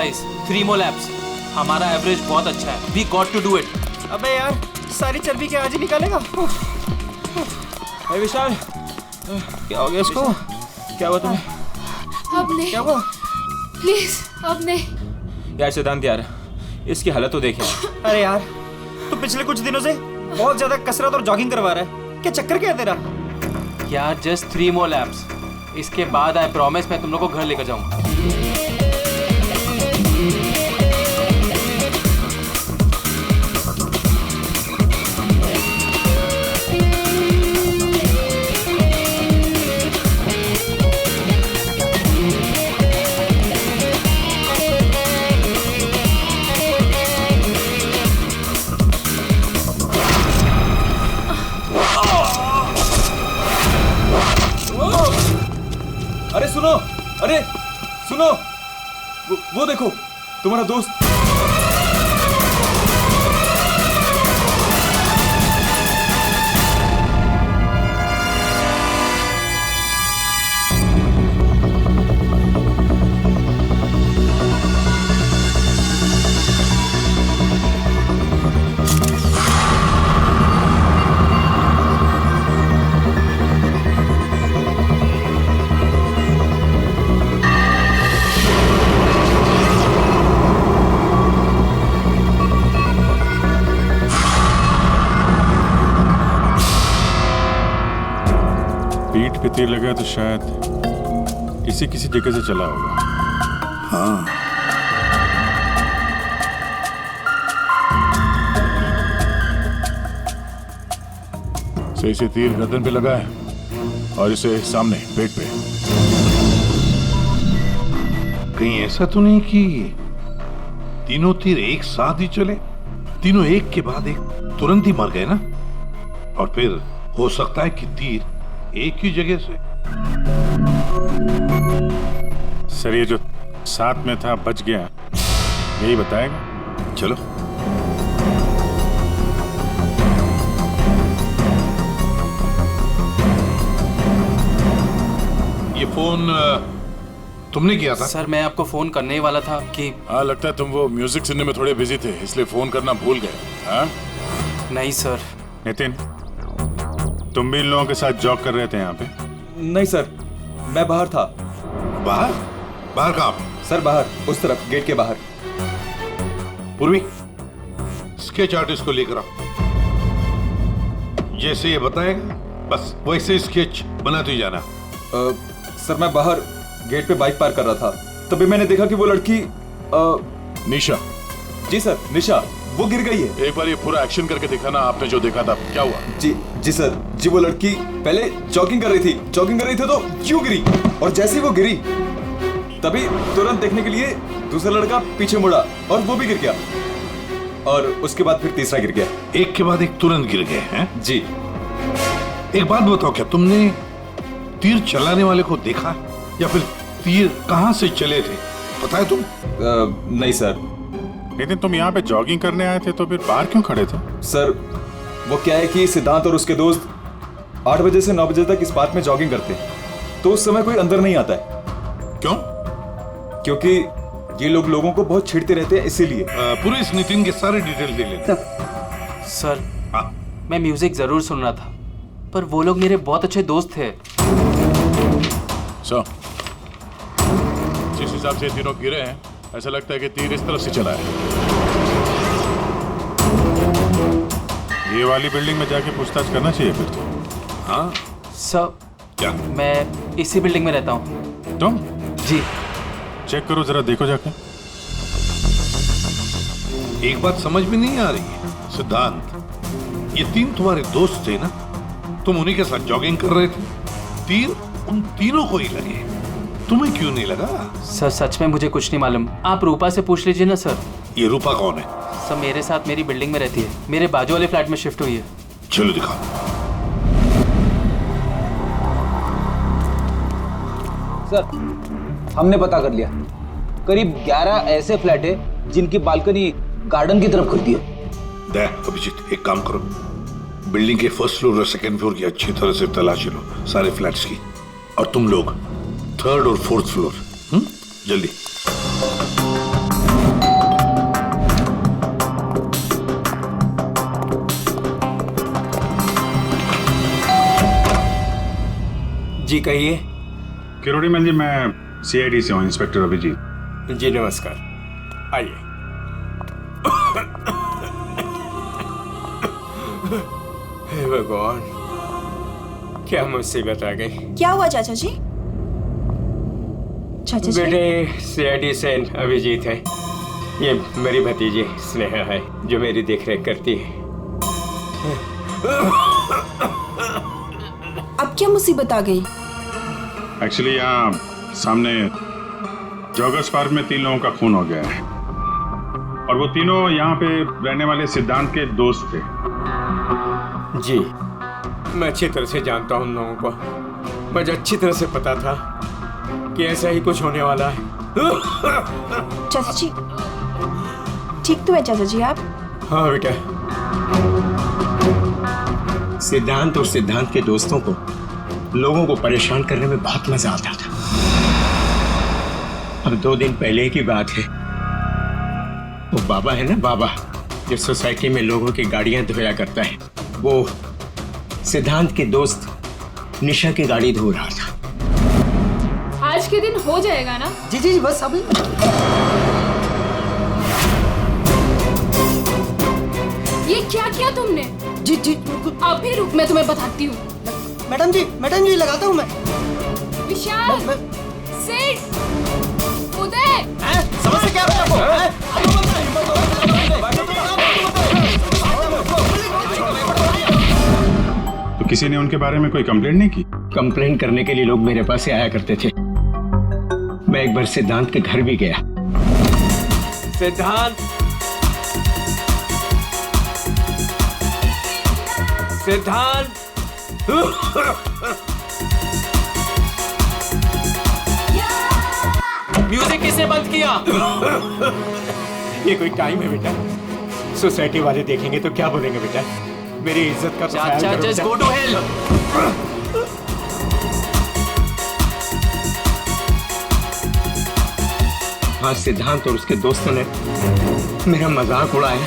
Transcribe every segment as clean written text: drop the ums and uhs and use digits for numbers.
Guys, 3 more laps. हमारा average बहुत अच्छा है. We got to do it. अबे यार, सारी चर्बी क्या आज ही निकालेगा? विशाल, क्या हो गया इसको? क्या हुआ तुम्हें? अब नहीं. क्या हुआ? प्लीज अब नहीं. यार सिद्धांत यार, इसकी हालत तो देखे. अरे यार, तू पिछले कुछ दिनों से बहुत ज्यादा कसरत और जॉगिंग करवा रहा है. क्या चक्कर क्या है तेरा? यार जस्ट 3 more laps. इसके बाद आई प्रॉमिस मैं तुम लोग को घर लेकर जाऊंगा. अरे सुनो, वो देखो तुम्हारा दोस्त. पीठ पे तीर लगा तो शायद किसी जगह से चला होगा. हाँ. सही से तीर गर्दन पे लगा है और इसे सामने पेट पे. कहीं ऐसा तो नहीं कि तीनों तीर एक साथ ही चले? तीनों एक के बाद एक तुरंत ही मर गए ना? और फिर हो सकता है कि तीर एक ही जगह से. सर ये जो साथ में था बच गया, यही बताएगा. चलो. ये फोन तुमने किया था? सर मैं आपको फोन करने ही वाला था कि. हाँ लगता है तुम वो म्यूजिक सुनने में थोड़े बिजी थे, इसलिए फोन करना भूल गए. हाँ? नहीं सर. नितिन, तुम भी इन लोगों के साथ जॉग कर रहे थे यहाँ पे? नहीं सर, मैं बाहर था. बाहर? बाहर कहाँ? सर बाहर, उस तरफ, गेट के बाहर. पूर्वी, स्केच आर्टिस्ट को लेकर आओ. जैसे ये बताएगा बस वैसे स्केच बनाते ही जाना. सर मैं बाहर गेट पे बाइक पार्क कर रहा था, तभी मैंने देखा कि वो लड़की निशा. जी सर, निशा वो गिर गई है. एक बार ये पूरा एक्शन करके दिखाना, आपने जो देखा था क्या हुआ? जी सर, जी वो लड़की पहले जॉगिंग कर रही थी तो यूं गिरी, और जैसे ही वो गिरी तभी तुरंत देखने के लिए दूसरा लड़का पीछे मुड़ा और वो भी गिर गया, और उसके बाद फिर तीसरा गिर गया. एक के बाद एक तुरंत गिर गए हैं? जी. एक बात बताओ, क्या तुमने तीर चलाने वाले को देखा या फिर तीर कहां से चले थे, पता है तुम? नहीं सर. लेकिन तुम यहाँ पे जॉगिंग करने आए थे तो फिर बाहर क्यों खड़े थे? सर वो क्या है कि सिद्धांत और उसके दोस्त 8 बजे से 9 बजे तक इस पार्क में जॉगिंग करते हैं, तो उस समय कोई अंदर नहीं आता है. क्यों? क्योंकि ये लोग लोगों को बहुत छेड़ते रहते हैं, इसीलिए. पूरे इस नितिन के सारे डिटेल दे लेते. सर हाँ. मैं म्यूजिक जरूर सुन रहा था, पर वो लोग मेरे बहुत अच्छे दोस्त थे. सो जिस हिसाब से तीनों गिरे हैं, ऐसा लगता है कि तीर इस तरफ से चला है. ये वाली बिल्डिंग में जाके पूछताछ करना चाहिए फिर तो. हाँ. सर क्या? मैं इसी बिल्डिंग में रहता हूँ. तुम? जी. चेक करो जरा, देखो जाके. एक बात समझ में नहीं आ रही है सिद्धांत, ये तीन तुम्हारे दोस्त थे ना, तुम उन्हीं के साथ जॉगिंग कर रहे थे, तीर उन तीनों को ही लगे, तुम्हें क्यों नहीं लगा? सर सच में मुझे कुछ नहीं मालूम, आप रूपा से पूछ लीजिए ना सर. ये रूपा कौन है? सर मेरे साथ मेरी बिल्डिंग में रहती है, मेरे बाजू वाले फ्लैट में शिफ्ट हुई है. चलो दिखाओ. सर हमने पता कर लिया, करीब 11 ऐसे फ्लैट है जिनकी बालकनी गार्डन की तरफ खुलती है. देख अभिजीत, एक काम करो, बिल्डिंग के फर्स्ट फ्लोर और सेकंड फ्लोर की अच्छी तरह से तलाशी लो, सारे फ्लैट्स की, और तुम लोग थर्ड और फोर्थ फ्लोर. जल्दी. जी कहिए। किरोड़ी मल जी, मैं सीआईडी से हूँ, इंस्पेक्टर अभिजीत। जी नमस्कार, आइए। हे भगवान, क्या मुसीबत आ गई। क्या हुआ चाचा जी? चाचा जी बेटे, सीआईडी से अभिजीत है। ये मेरी भतीजी स्नेहा है जो मेरी देखरेख करती है। अब क्या मुसीबत आ गई? एक्चुअली यहाँ सामने जॉगर्स पार्क में 3 लोगों का खून हो गया है, और वो तीनों यहाँ पे रहने वाले सिद्धांत के दोस्त थे। जी, मैं अच्छी तरह से जानता हूँ उन लोगों को। मुझे अच्छी तरह से पता था कि ऐसा ही कुछ होने वाला है। चाचा जी ठीक तो है चाचा जी आप? हाँ बेटा। सिद्धांत और सिद्धांत के दोस्तों को लोगों को परेशान करने में बहुत मजा आता था। अब 2 दिन पहले की बात है, वो बाबा है ना, बाबा जो सोसाइटी में लोगों की गाड़ियां धोया करता है, वो सिद्धांत के दोस्त निशा की गाड़ी धो रहा था। आज के दिन हो जाएगा ना? जी जी जी, बस अभी। ये क्या किया तुमने? जी जी अभी रुक, मैं तुम्हें बताती हूँ। मैडम जी लगाता हूँ मैं। विशाल, सिड, उदय, समझ से क्या तो किसी ने उनके बारे में कोई कंप्लेंट नहीं की? कंप्लेंट करने के लिए लोग मेरे पास से आया करते थे। मैं एक बार सिद्धांत के घर भी गया। सिद्धांत, सिद्धांत, म्यूजिक किसने बंद किया? ये कोई टाइम है बेटा? सोसाइटी वाले देखेंगे तो क्या बोलेंगे बेटा? मेरी इज्जत का ख्याल चाचा, करो जस्ट बेटा। Go to hell. आज सिद्धांत और उसके दोस्तों ने मेरा मजाक उड़ाया,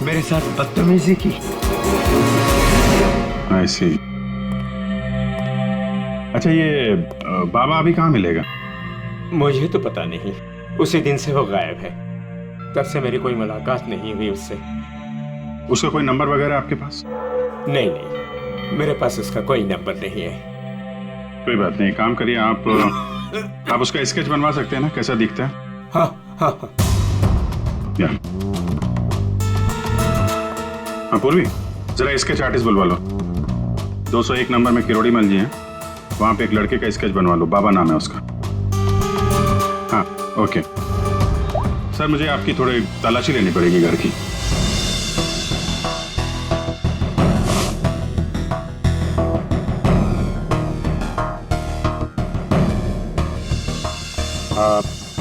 मेरे साथ बदतमीजी की। I see। अच्छा, ये बाबा अभी कहाँ मिलेगा? मुझे तो पता नहीं, उसी दिन से वो गायब है। तब से मेरी कोई मुलाकात नहीं हुई उससे। उसका कोई नंबर वगैरह आपके पास? नहीं नहीं, मेरे पास उसका कोई नंबर नहीं है। कोई बात नहीं, काम करिए, आप उसका स्केच बनवा सकते हैं ना, कैसा दिखता है? हाँ हाँ हाँ। हाँ पूर्वी, जरा स्केच आर्टिस्ट बुलवा लो। 201 नंबर में किरोड़ी मल जी हैं, वहां पे एक लड़के का स्केच बनवा लो, बाबा नाम है उसका। हाँ ओके सर, मुझे आपकी थोड़ी तलाशी लेनी पड़ेगी घर की।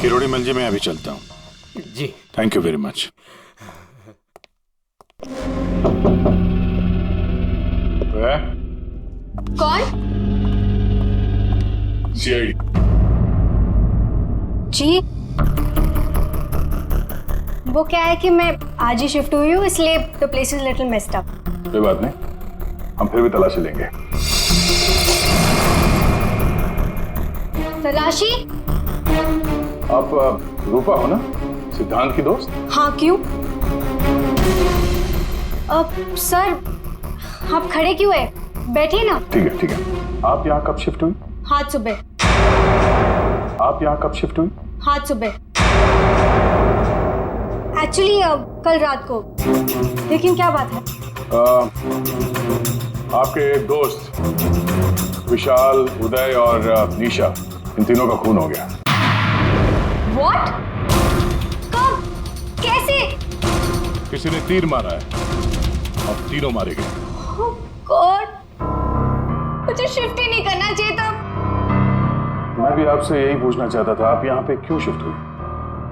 किरोड़ी मल जी, मैं अभी चलता हूँ। जी थैंक यू वेरी मच। कौन? सीआईडी। जी, वो क्या है कि मैं आज ही शिफ्ट हुई हूँ, इसलिए the place is little messed up. कोई बात नहीं, हम फिर भी तलाशी लेंगे। तलाशी? आप रूपा हो ना, सिद्धांत की दोस्त? हाँ, क्यों? सर, आप खड़े क्यों है? बैठिए ना। ठीक है ठीक है। आप यहाँ कब शिफ्ट हुई? आज सुबह। आप यहाँ कब शिफ्ट हुई? आज सुबह। एक्चुअली कल रात को। लेकिन क्या बात है? आपके दोस्त विशाल, उदय और निशा, इन तीनों का खून हो गया। What? कब? कैसे? किसी ने तीर मारा है और तीनों मारे गए। Oh God! मुझे शिफ्ट ही नहीं करना चाहिए था। मैं भी आपसे यही पूछना चाहता था, आप यहाँ पे क्यों शिफ्ट हुई?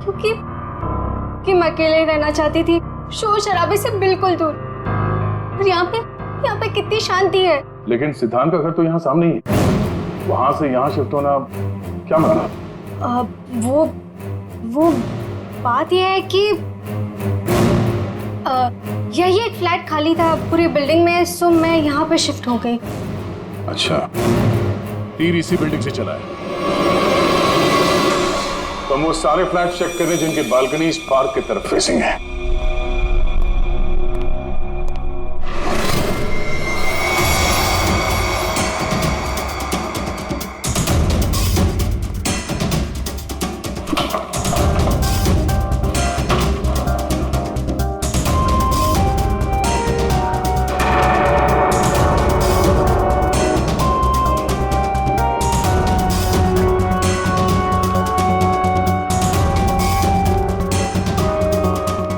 क्योंकि मैं अकेले ही रहना चाहती थी, शोर शराबे से बिल्कुल दूर। और यहाँ पे कितनी शांति है। लेकिन सिद्धांत का घर तो यहाँ सामने ही है, वहां से यहाँ शिफ्ट होना क्या मतलब? वो बात यह है कि यही एक फ्लैट खाली था पूरी बिल्डिंग में, सो मैं यहाँ पे शिफ्ट हो गई। अच्छा, तीर इसी बिल्डिंग से चला है। तो हम वो सारे फ्लैट चेक कर रहे हैं जिनकी बालकनी इस पार्क की तरफ फेसिंग है।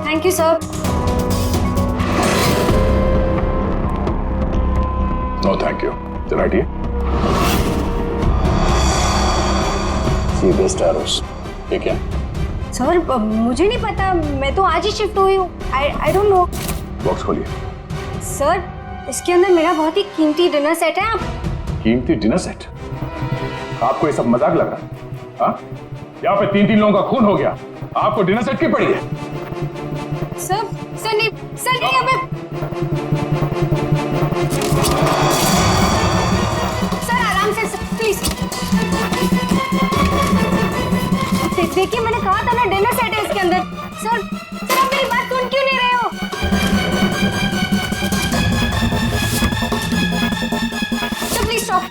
Thank you sir. No thank you. चल हटिए। सी बेस्ट एरोस। ये क्या? सर मुझे नहीं पता, मैं तो आज ही शिफ्ट हुई हूँ। I don't know. बॉक्स खोलिए। सर इसके अंदर मेरा बहुत ही कीमती डिनर सेट है। आप कीमती डिनर सेट? आपको ये सब मजाक लग रहा है? हाँ? यहाँ पे 3-3 लोगों का खून हो गया, आपको डिनर सेट की पड़ी है? सर नहीं अबे सर आराम से प्लीज। देखिए मैंने कहा था ना डिनर सेट है इसके अंदर। सर आप मेरी बात सुन क्यों नहीं रहे हो? Sir please stop.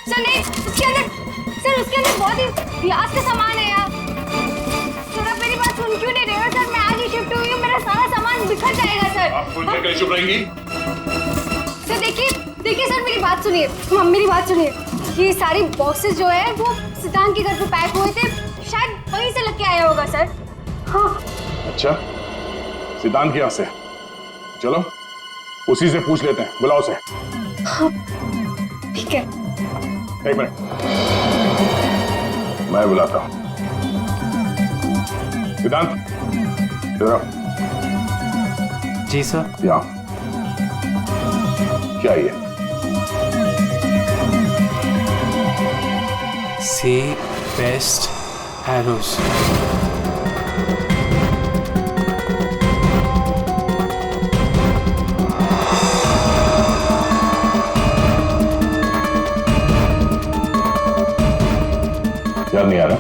सर नहीं उसके अंदर बहुत ही ग्लास का सामान है यार। सर आप मेरी बात सुन क्यों नहीं रहे हो? सर मैं आज ही शिफ्ट हुई हूँ, मेरा सारा सामान बिखर जाएगा सर। आप फुल कैसे चुप रहेंगी? सर देखिए सर मेरी बात सुनिए। मेरी बात सुनिए। ये सारी बॉक्सेस जो है वो सिद्धांत के घर पे पैक हुए थे, शायद वहीं से लग के आया होगा सर। हाँ। अच्छा, सिद्धांत के यहाँ से? चलो उसी से पूछ लेते हैं, बुलाओ उसे। हाँ, ठीक है। एक मिनट, मैं बुलाता हूँ। सिद्धांत इधर आओ। जी सर। यहाँ क्या है? सी बेस्ट एरोस। याद नहीं आ रहा?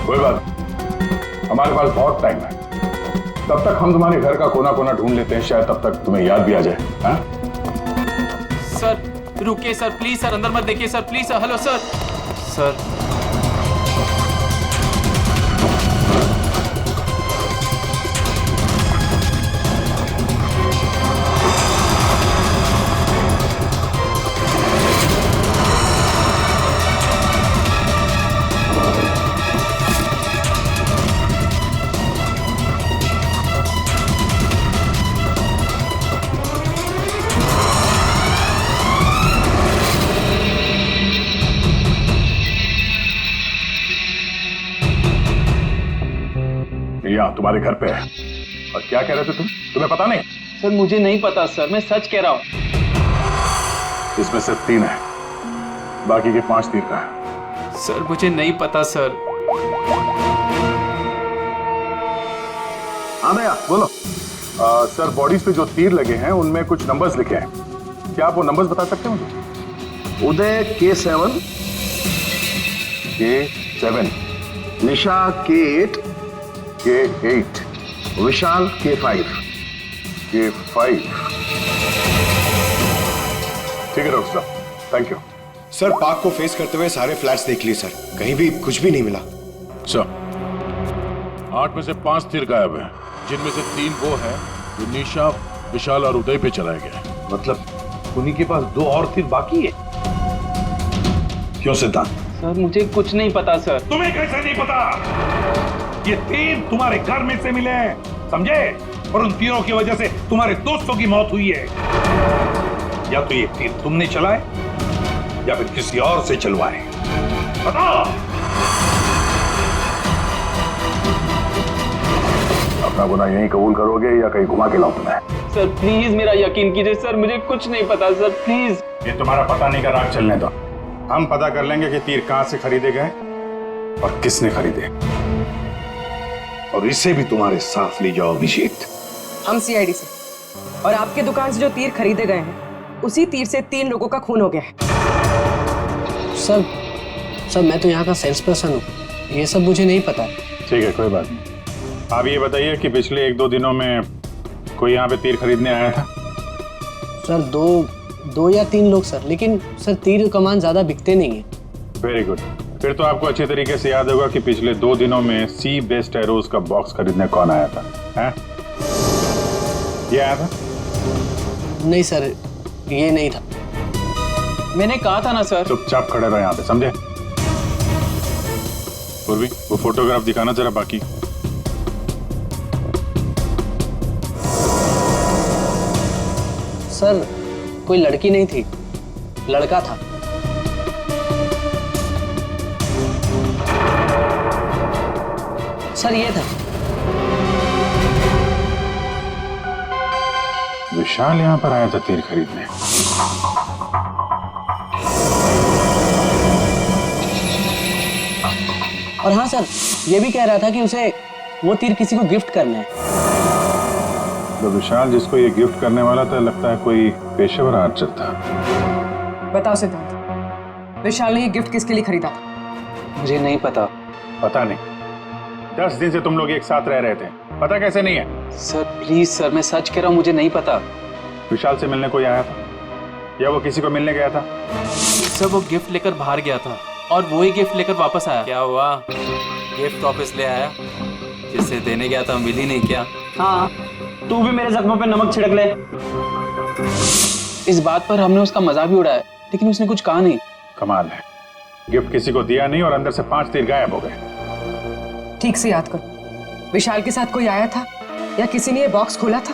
कोई बात, हमारे पास बहुत टाइम है। तब तक हम तुम्हारे घर का कोना कोना ढूंढ लेते हैं, शायद तब तक तुम्हें याद भी आ जाए। हाँ? सर रुकिए सर, प्लीज सर, अंदर मत देखिए sir, please sir. Hello sir. Sir यहाँ तुम्हारे घर पे है। और क्या कह रहे थे तुम? तुम्हें पता नहीं? सर मुझे नहीं पता सर, मैं सच कह रहा हूँ। इसमें सिर्फ 3 है, बाकी के 5 तीर का है। सर मुझे नहीं पता सर। हाँ भैया बोलो। सर बॉडीज पे जो तीर लगे हैं उनमें कुछ नंबर्स लिखे हैं, क्या आप वो नंबर्स बता सकते हैं मुझे? उदय K7, K7, निशा K8, K8, विशाल K5। K5। ठीक है डॉक्टर साहब, थैंक यू। सर पार्क को फेस करते हुए सारे फ्लैट्स देख लिए सर, कहीं भी कुछ भी नहीं मिला। सर 8 में से 5 तीर गायब है, जिनमें से 3 वो है जो निशा, विशाल और उदय पे चलाया गया है। मतलब उन्हीं के पास 2 और तीर बाकी है। क्यों सिद्धांत? सर मुझे कुछ नहीं पता सर। तुम्हें कैसे नहीं पता? ये तीर तुम्हारे घर में से मिले हैं, समझे? और उन तीरों की वजह से तुम्हारे दोस्तों की मौत हुई है। या तो ये तीर तुमने चलाए या फिर किसी और से चलवाए, बताओ। अपना गुनाह यहीं कबूल करोगे या कहीं घुमा के लाऊं तुम्हें? सर प्लीज मेरा यकीन कीजिए सर, मुझे कुछ नहीं पता सर, प्लीज। ये तुम्हारा पता नहीं का राग चलने दो, हम पता कर लेंगे कि तीर कहां से खरीदे गए और किसने खरीदे। और इसे भी तुम्हारे साथ ले जाओ अभिषेक। हम CID से, और आपके दुकान से जो तीर खरीदे गए हैं उसी तीर से 3 लोगों का खून हो गया है। सर मैं तो यहाँ का सेल्स पर्सन हूँ, ये सब मुझे नहीं पता। ठीक है, कोई बात नहीं। आप ये बताइए कि पिछले 1-2 दिनों में कोई यहाँ पे तीर खरीदने आया था? सर दो या 3 लोग सर, लेकिन सर तीर कमान ज्यादा बिकते नहीं है। Very good. फिर तो आपको अच्छे तरीके से याद होगा कि पिछले 2 दिनों में सी बेस्ड एरोज का बॉक्स खरीदने कौन आया था? हैं? ये आया था? नहीं सर, ये नहीं था। मैंने कहा था ना सर। चुपचाप खड़े रहो यहाँ पे, समझे? पूर्वी, वो फोटोग्राफ दिखाना जरा बाकी। सर कोई लड़की नहीं थी, लड़का था। सर ये था। विशाल यहाँ पर आया था तीर खरीदने। और हाँ सर, ये भी कह रहा था कि उसे वो तीर किसी को गिफ्ट करना है। तो विशाल जिसको ये गिफ्ट करने वाला था, लगता है कोई पेशेवर आर्चर था। बताओ सिद्धांत, विशाल ने ये गिफ्ट किसके लिए खरीदा था? मुझे नहीं पता। पता नहीं? 10 दिन से तुम लोग एक साथ रह रहे थे, पता कैसे नहीं है? सर प्लीज सर, मैं सच कह रहा हूँ, मुझे नहीं पता। विशाल से मिलने कोई आया था या वो किसी को मिलने गया था? सर वो गिफ्ट लेकर बाहर गया था और वो ही गिफ्ट लेकर वापस आया। क्या हुआ? गिफ्ट वापस ले आया? जिससे देने गया था मिली नहीं क्या? हाँ, तू भी मेरे जख्मों पे नमक छिड़क ले। इस बात पर हमने उसका मजाक भी उड़ाया, लेकिन उसने कुछ कहा नहीं। कमाल है, गिफ्ट किसी को दिया नहीं और अंदर से 5 तीर गायब हो गए। ठीक से याद करो, विशाल के साथ कोई आया था या किसी ने ये बॉक्स खोला था?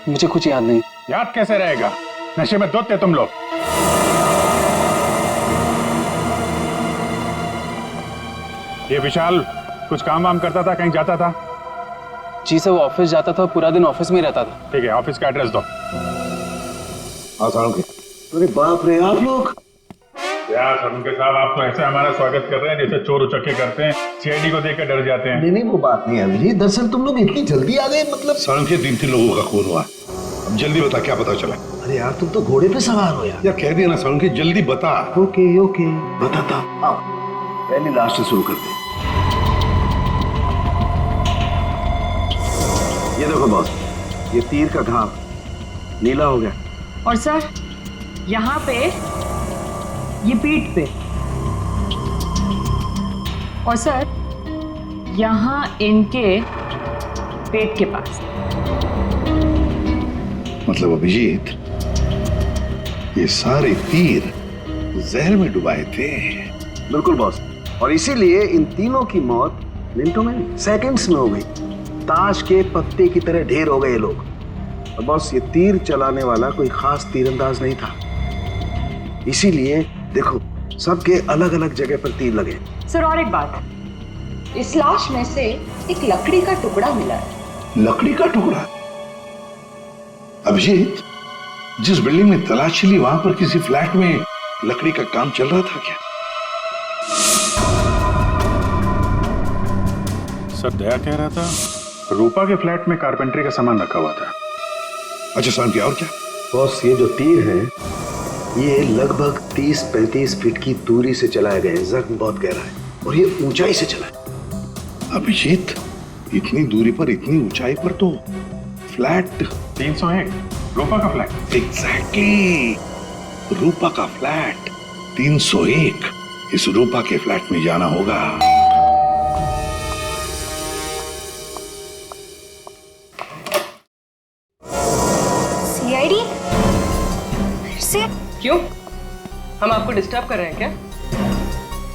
मुझे कुछ याद नहीं। याद कैसे रहेगा? नशे में धुत थे तुम लोग। ये विशाल कुछ काम वाम करता था, कहीं जाता था? जी सर, वो ऑफिस जाता था, पूरा दिन ऑफिस में ही रहता था। ठीक है, ऑफिस का एड्रेस दो। अरे बाप रे, आप लोग यार उनके साहब, आप तो ऐसे हमारा स्वागत कर रहे हैं जैसे चोर उचक्के करते हैं, सीआईडी को देखकर डर जाते हैं। नहीं, वो बात नहीं है अभिजीत। दरअसल तुम लोग इतनी जल्दी आ गए, मतलब सालुंखे 3 लोगों का खून हुआ। अब जल्दी बता, क्या पता चला? अरे यार, तुम तो घोड़े पे सवार हो यार। कह दिया ना सालुंखे, जल्दी बता। ओके बताता। आओ, पहले लास्ट से शुरू करते हैं। ये देखो बॉस, ये तीर का घाव नीला हो गया। और सर यहाँ पे, ये पीठ पे, और सर यहाँ इनके पेट के पास। मतलब अभिजीत, ये सारे तीर जहर में डुबाए थे। बिल्कुल बॉस, और इसीलिए इन तीनों की मौत मिनटों में, सेकंड्स में हो गई। ताश के पत्ते की तरह ढेर हो गए लोग। और बॉस, ये तीर चलाने वाला कोई खास तीरंदाज नहीं था, इसीलिए देखो सबके अलग अलग जगह पर तीर लगे। सर और एक बात, इस लाश में से एक लकड़ी का टुकड़ा मिला है। लकड़ी का टुकड़ा? अभिजीत, जिस बिल्डिंग में तलाशी ली, वहां पर किसी फ्लैट में लकड़ी का काम चल रहा था क्या? सर दया कह रहा था रूपा के फ्लैट में कारपेंटरी का सामान रखा हुआ था। अच्छा साहब, क्या और क्या? बॉस, ये जो तीर है ये लगभग 30-35 फीट की दूरी से चलाए गए। जख्म बहुत गहरा है और ये ऊंचाई से चला है। अभिजीत, इतनी दूरी पर, इतनी ऊंचाई पर तो फ्लैट 301 रूपा का फ्लैट। एग्जैक्टली, रूपा का फ्लैट 301। इस रूपा के फ्लैट में जाना होगा। सीआईडी? फिर से? क्यों, हम आपको डिस्टर्ब कर रहे हैं क्या?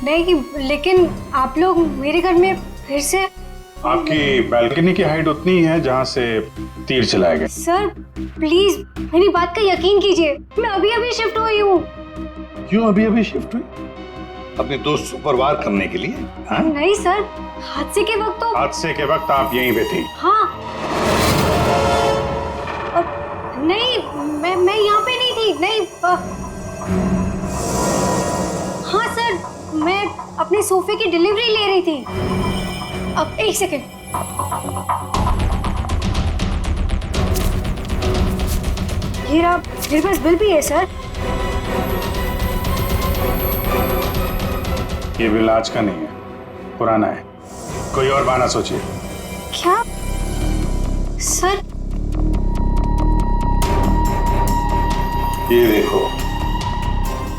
नहीं, लेकिन आप लोग मेरे घर में फिर से? आपकी बालकनी की हाइट उतनी है जहां से तीर चलाए गए। सर प्लीज मेरी बात का यकीन कीजिए, मैं अभी अभी शिफ्ट हुई हूँ। क्यों अभी अभी शिफ्ट हुई? अपने दोस्त को परवार करने के लिए? हाँ? नहीं सर, हादसे के वक्त तो। हादसे के वक्त आप यहीं पे थी? हाँ। नहीं, मैं यहाँ पे नहीं थी। नहीं। हाँ सर, मैं अपने सोफे की डिलीवरी ले रही थी। अब एक सेकेंड। ये रहा, मेरे पास बिल भी है सर। ये बिल आज का नहीं है, पुराना है। कोई और बहाना सोचिए। क्या सर? ये देखो,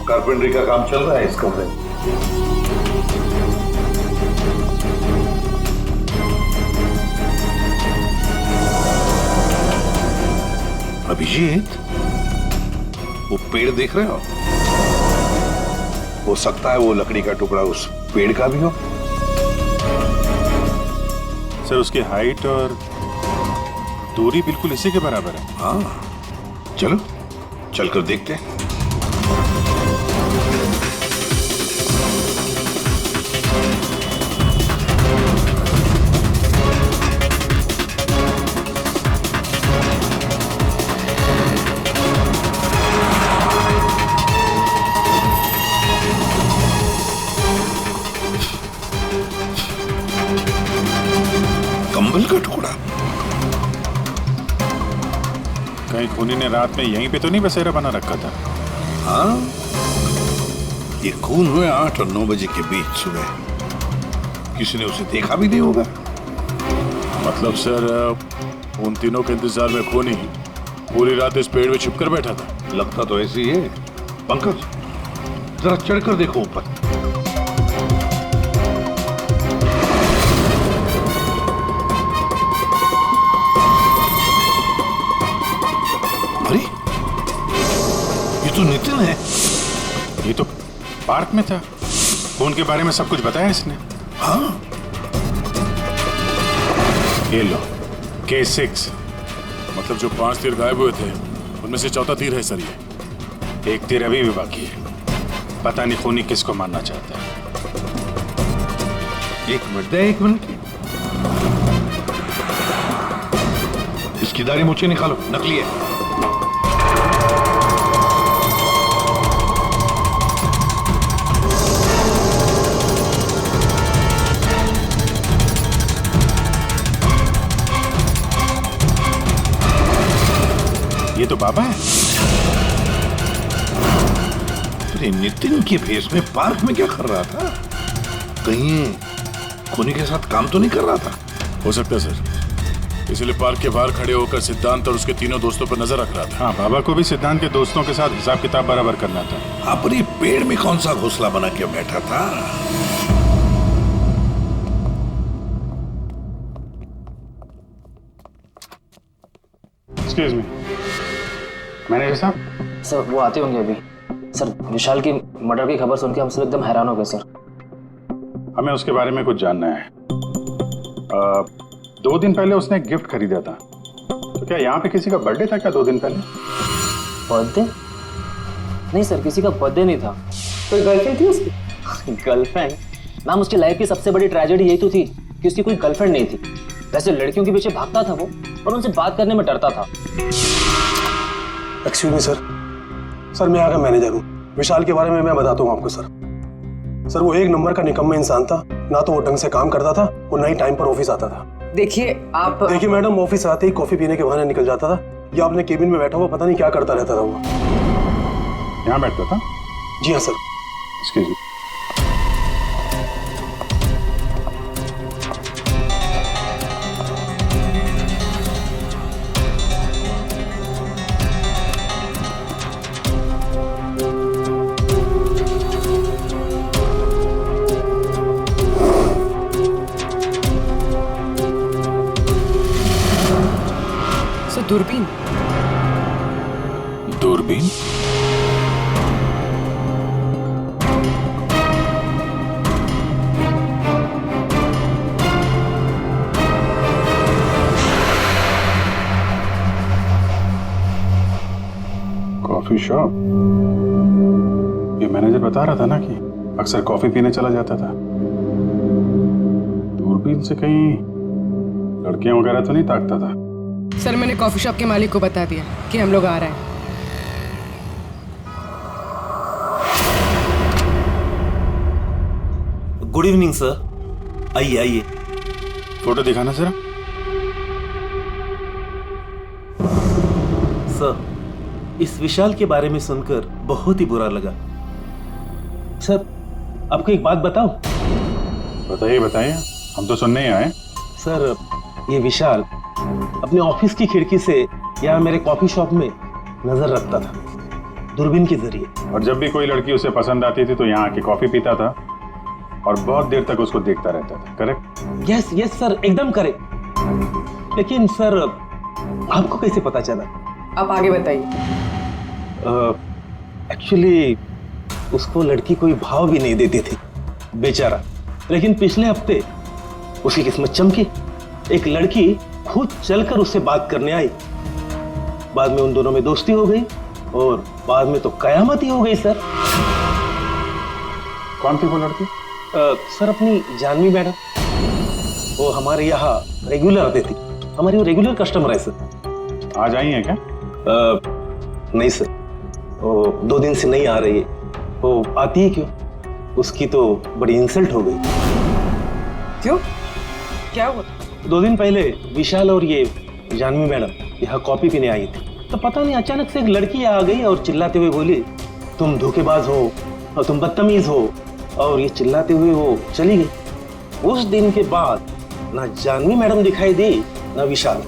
कारपेंटरी का काम चल रहा है इस कमरे में। अभिजीत, वो पेड़ देख रहे हो सकता है वो लकड़ी का टुकड़ा उस पेड़ का भी हो। सर उसकी हाइट और दूरी बिल्कुल इसी के बराबर है। हाँ, चलो चलकर देखते हैं। कंबल का टुकड़ा। कहीं खूनी ने रात में यहीं पे तो नहीं बसेरा बना रखा था? हाँ, ये खून हुए 8 और 9 बजे के बीच सुबह। किसी ने उसे देखा भी नहीं होगा। मतलब सर उन तीनों के इंतजार में खूनी पूरी रात इस पेड़ में छिपकर बैठा था। लगता तो ऐसे ही है। पंकज, जरा चढ़कर देखो ऊपर। अरे, ये तो नितिन है। ये तो पार्क में था। खून के बारे में सब कुछ बताया इसने। हाँ, ये लो K6। मतलब जो 5 तीर गायब हुए थे उनमें से चौथा तीर है सर। ये एक तीर अभी भी बाकी है। पता नहीं खूनी किसको मारना चाहता है। एक मिनट। इसकी दाढ़ी मूछें निकालो, नकली है। ये तो बाबा है। अरे नितिन के फेस में पार्क में क्या कर रहा था? कहीं खूनी के साथ काम तो नहीं कर रहा था? हो सकता है सर, इसलिए पार्क के बाहर खड़े होकर सिद्धांत और उसके तीनों दोस्तों पर नजर रख रहा था। हाँ, बाबा को भी सिद्धांत के दोस्तों के साथ हिसाब किताब बराबर करना था। हाँ, पर ये पेड़ में कौन सा घोंसला बना के बैठा था? एक्सक्यूज मी, मैनेजर साहब। सर वो आते होंगे अभी। सर विशाल की मर्डर की खबर सुन के हम सब एकदम हैरान हो गए सर। हमें उसके बारे में कुछ जानना है। 2 दिन पहले उसने एक गिफ्ट खरीदा था, तो क्या यहाँ पे किसी का बर्थडे था क्या 2 दिन पहले? बर्थडे? नहीं सर, किसी का बर्थडे नहीं था। कोई गर्लफ्रेंड थी उसकी? गर्लफ्रेंड? मैम, उसकी लाइफ की सबसे बड़ी ट्रेजेडी यही तो थी कि उसकी कोई गर्लफ्रेंड नहीं थी। वैसे लड़कियों के पीछे भागता था वो, और उनसे बात करने में डरता था। एक्सक्यूज मी सर, मैं यहाँ का मैनेजर हूँ। विशाल के बारे में मैं बताता हूँ आपको सर। वो 1 नंबर का निकम्मा इंसान था। ना तो वो ढंग से काम करता था और ना ही टाइम पर ऑफिस आता था। देखिए मैडम, ऑफिस आते ही कॉफी पीने के बहाने निकल जाता था या अपने केबिन में बैठा हुआ पता नहीं क्या करता रहता था वो। यहाँ बैठता था? जी हाँ सर। Excuse me. दूरबीन? दूरबीन? Coffee shop? ये मैनेजर बता रहा था ना कि अक्सर कॉफी पीने चला जाता था। दूरबीन से कहीं लड़कियां वगैरह तो नहीं ताकता था? सर मैंने कॉफी शॉप के मालिक को बता दिया कि हम लोग आ रहे हैं। गुड इवनिंग सर, आइए आइए। फोटो दिखाना जरा। सर, इस विशाल के बारे में सुनकर बहुत ही बुरा लगा। सर, आपको एक बात बताऊं? बताइए बताइए, हम तो सुनने ही आए। सर, ये विशाल अपने ऑफिस की खिड़की से यहाँ मेरे कॉफी शॉप में नजर रखता था, दूरबीन के जरिए। और जब भी कोई लड़की उसे पसंद आती थी तो यहाँ आके कॉफी पीता था और बहुत देर तक उसको देखता रहता था। करेक्ट? यस यस सर, एकदम करेक्ट। लेकिन सर, आपको कैसे पता चला? आप आगे बताइए। एक्चुअली उसको लड़की कोई भाव भी नहीं देती थी बेचारा, लेकिन पिछले हफ्ते उसकी किस्मत चमकी। एक लड़की खुद चलकर उससे बात करने आई। बाद में उन दोनों में दोस्ती हो गई और बाद में तो कयामत ही हो गई सर। कौन थी वो लड़की? सर, अपनी जानवी मैडम। वो हमारे यहाँ रेगुलर आती थी, हमारी वो रेगुलर कस्टमर है सर। आज आई है क्या? नहीं सर, वो 2 दिन से नहीं आ रही है। वो आती है क्यों? उसकी तो बड़ी इंसल्ट हो गई। क्यों? क्या हुआ? 2 दिन पहले विशाल और ये जानवी मैडम यहाँ कॉफी पीने आई थी, तो पता नहीं अचानक से एक लड़की आ गई और चिल्लाते हुए बोली, तुम धोखेबाज हो और तुम बदतमीज हो, और ये चिल्लाते हुए वो चली गई। उस दिन के बाद ना जानवी मैडम दिखाई दी ना विशाल।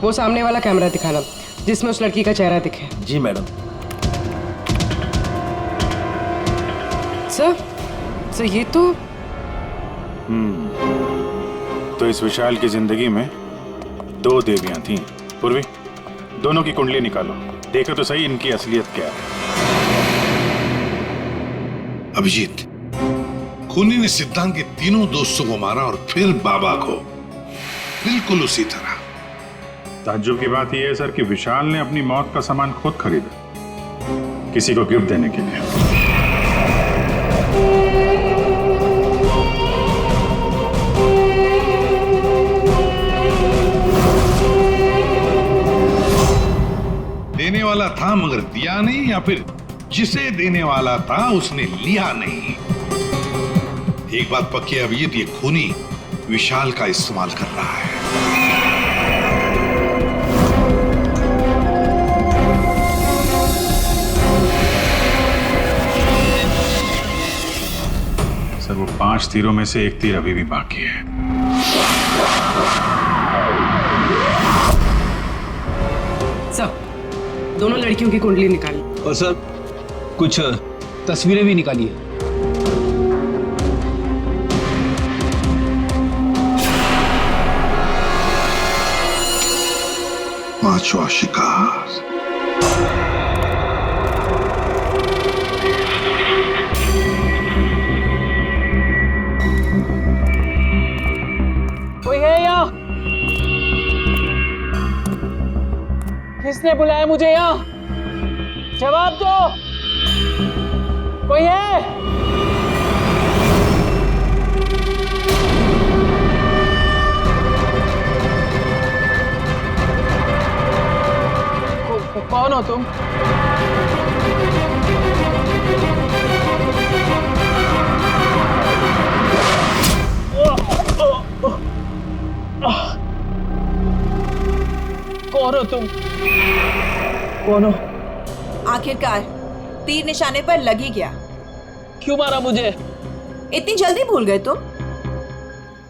वो सामने वाला कैमरा दिखाना जिसमें उस लड़की का चेहरा दिखे। जी मैडम। सर ये तो तो इस विशाल की जिंदगी में 2 देवियां थीं। पूर्वी, दोनों की कुंडली निकालो, देखो तो सही इनकी असलियत क्या है। अभिजीत, खूनी ने सिद्धांत के तीनों दोस्तों को मारा और फिर बाबा को, बिल्कुल उसी तरह। ताज्जुब की बात यह है सर कि विशाल ने अपनी मौत का सामान खुद खरीदा किसी को गिफ्ट देने के लिए। देने वाला था मगर दिया नहीं, या फिर जिसे देने वाला था उसने लिया नहीं। एक बात पक्की है अभिजीत, ये खूनी विशाल का इस्तेमाल कर रहा है। सर, वो 5 तीरों में से 1 तीर अभी भी बाकी है। सर, दोनों लड़कियों की कुंडली निकाली और सर कुछ तस्वीरें भी निकाली है। पांचवा शिकार। कोई है यहाँ? किसने बुलाया मुझे यहाँ? जवाब दो। कोई है? कौन हो तुम? कौन हो तुम? कौन हो? आखिरकार तीर निशाने पर लग ही गया। क्यों मारा मुझे? इतनी जल्दी भूल गए तुम?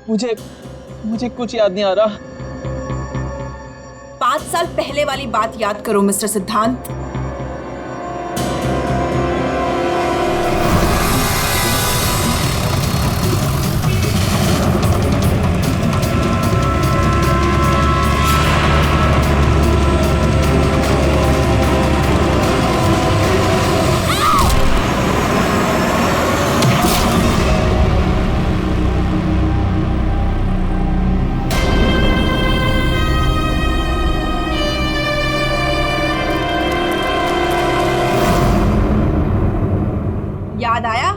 मुझे कुछ याद नहीं आ रहा। 5 साल पहले वाली बात याद करो मिस्टर सिद्धांत। याद आया?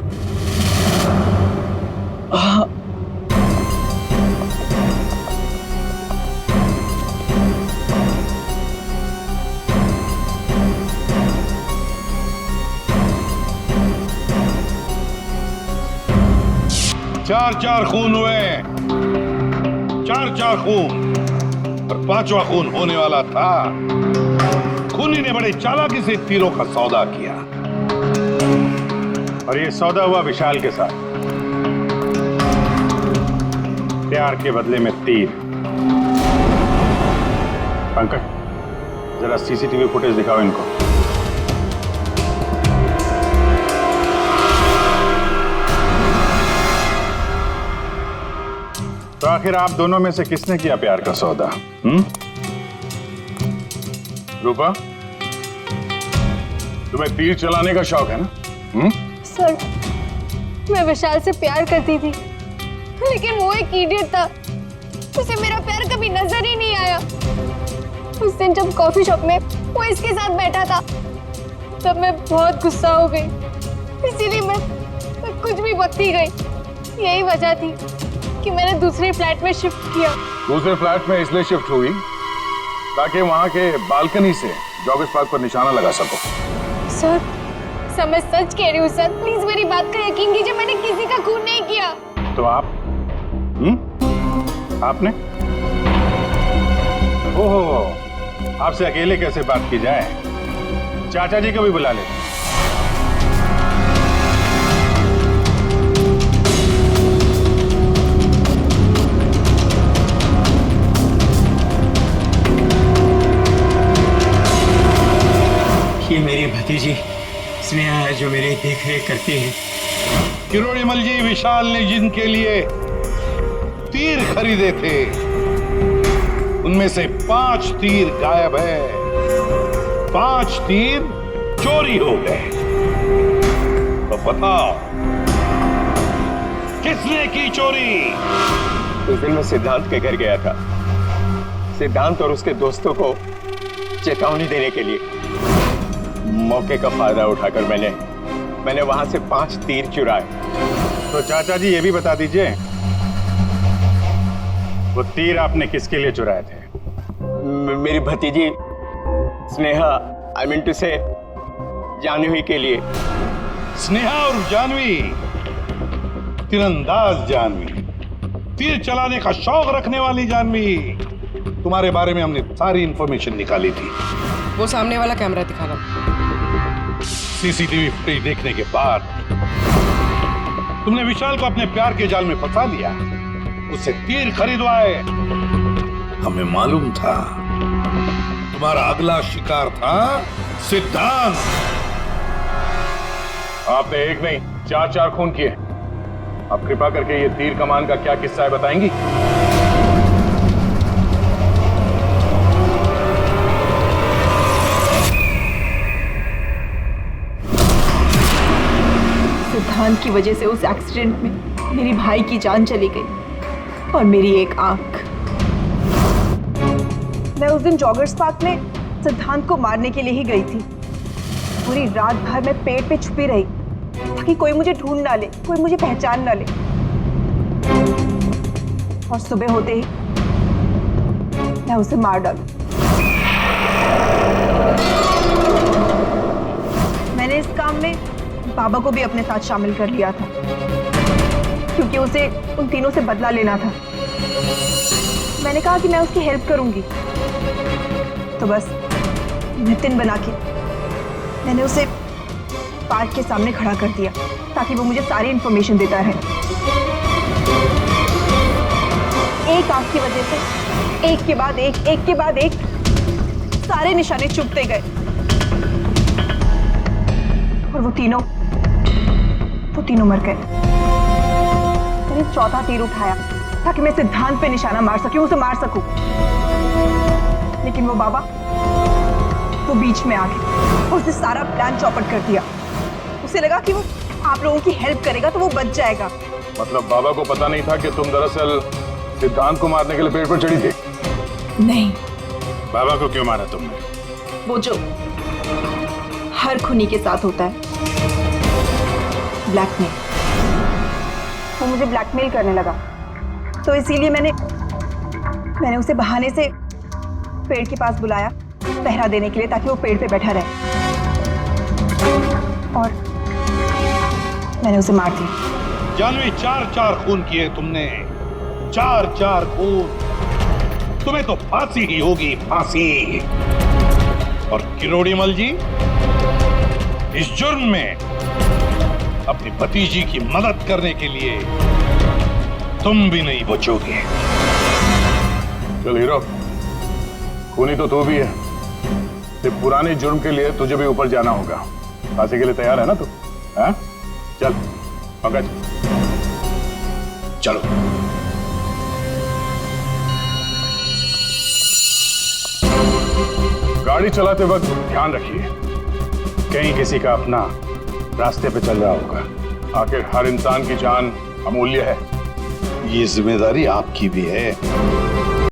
चार खून हुए, 4 खून, और 5वां खून होने वाला था। खूनी ने बड़े चालाकी से तीरों का सौदा किया और ये सौदा हुआ विशाल के साथ, प्यार के बदले में तीर। पंकज, जरा सीसीटीवी फुटेज दिखाओ इनको। तो आखिर आप दोनों में से किसने किया प्यार का सौदा? रूपा, तुम्हें तीर चलाने का शौक है ना? सर, मैं विशाल से प्यार करती थी, लेकिन वो एक इडियट था। उसे मेरा प्यार कभी नजर ही नहीं आया। उस दिन जब कॉफी शॉप में वो इसके साथ बैठा था, तब मैं बहुत गुस्सा हो गई। इसीलिए मैं कुछ भी बकती गई। यही वजह थी कि मैंने दूसरे फ्लैट में शिफ्ट किया। दूसरे फ्लैट में इसलिए शिफ्ट हुई ताकि वहां के बालकनी से जॉगर्स पार्क पर निशाना लगा सको। सर, मैं सच कह रही हूँ सर, प्लीज मेरी बात का यकीन कीजिए। मैंने किसी का खून नहीं किया। तो आप? आपने? ओहो, आपसे अकेले कैसे बात की जाए? चाचा जी को भी बुला लेते। ये मेरी भतीजी स्नेहा है जो मेरी देख रेख करती है। किरोड़ीमल जी, विशाल ने जिनके लिए तीर खरीदे थे उनमें से 5 तीर गायब है। 5 तीर चोरी हो गए। तो बताओ किसने की चोरी? उस दिन मैं सिद्धांत के घर गया था, सिद्धांत और उसके दोस्तों को चेतावनी देने के लिए। मौके का फायदा उठाकर मैंने वहां से 5 तीर चुराए। तो चाचा जी ये भी बता दीजिए, वो तीर आपने किसके लिए चुराए थे? मेरी भतीजी स्नेहा, आई मीन टू से जानवी के लिए। स्नेहा और जानवी, तीरंदाज जानवी, तीर चलाने का शौक रखने वाली जानवी, तुम्हारे बारे में हमने सारी इंफॉर्मेशन निकाली थी। वो सामने वाला कैमरा दिखाना। सीसीटीवी फुटेज देखने के बाद तुमने विशाल को अपने प्यार के जाल में फंसा लिया, उससे तीर खरीदवाए। हमें मालूम था तुम्हारा अगला शिकार था सिद्धांत। आपने एक नहीं 4 खून किए। आप कृपा करके ये तीर कमान का क्या किस्सा है बताएंगी? सिद्धांत की वजह से उस एक्सीडेंट में मेरी भाई की जान चली गई और मेरी एक आंख। मैं उस दिन जॉगर्स पार्क में सिद्धांत को मारने के लिए ही गई थी। पूरी रात भर मैं पेड़ पे छुपी रही ताकि कोई मुझे ढूंढ ना ले, कोई मुझे पहचान ना ले। और सुबह होते ही मैं उसे मार डालूं। मैंने इस काम में बाबा को भी अपने साथ शामिल कर लिया था क्योंकि उसे उन तीनों से बदला लेना था। मैंने कहा कि मैं उसकी हेल्प करूंगी, तो बस नितिन बना के मैंने उसे पार्क के सामने खड़ा कर दिया ताकि वो मुझे सारी इंफॉर्मेशन देता रहे। एक आंख की वजह से एक के बाद एक सारे निशाने चुभते गए और वो तीनों मर गए। मैंने 4था तीर उठाया ताकि मैं सिद्धांत पे निशाना मार सकूं, उसे मार सकूं। लेकिन वो बाबा वो बीच में आ गए। उसने सारा प्लान चौपट कर दिया। उसे लगा कि वो आप लोगों की हेल्प करेगा तो वो बच जाएगा। मतलब बाबा को पता नहीं था कि तुम दरअसल सिद्धांत को मारने के लिए पेड़ पर चढ़ी थी? नहीं। बाबा को क्यों मारा तुमने? वो जो हर खूनी के साथ होता है, ब्लैकमेल। वो मुझे ब्लैकमेल करने लगा, तो इसीलिए मैंने उसे बहाने से पेड़ के पास बुलाया पहरा देने के लिए ताकि वो पेड़ पे बैठा रहे, और मैंने उसे मार दिया। जानवी, 4 खून किए तुमने, 4 खून। तुम्हें तो फांसी ही होगी, फांसी। और किरोड़ीमल जी, इस जुर्म में अपनी भतीजी की मदद करने के लिए तुम भी नहीं बचोगे। चल हीरो, खूनी तो तू भी है। ये पुराने जुर्म के लिए तुझे भी ऊपर जाना होगा। फांसी के लिए तैयार है ना तू? हाँ? चल पंकज चलो। गाड़ी चलाते वक्त ध्यान रखिए, कहीं किसी का अपना रास्ते पे चल रहा होगा। आखिर हर इंसान की जान अमूल्य है। ये जिम्मेदारी आपकी भी है।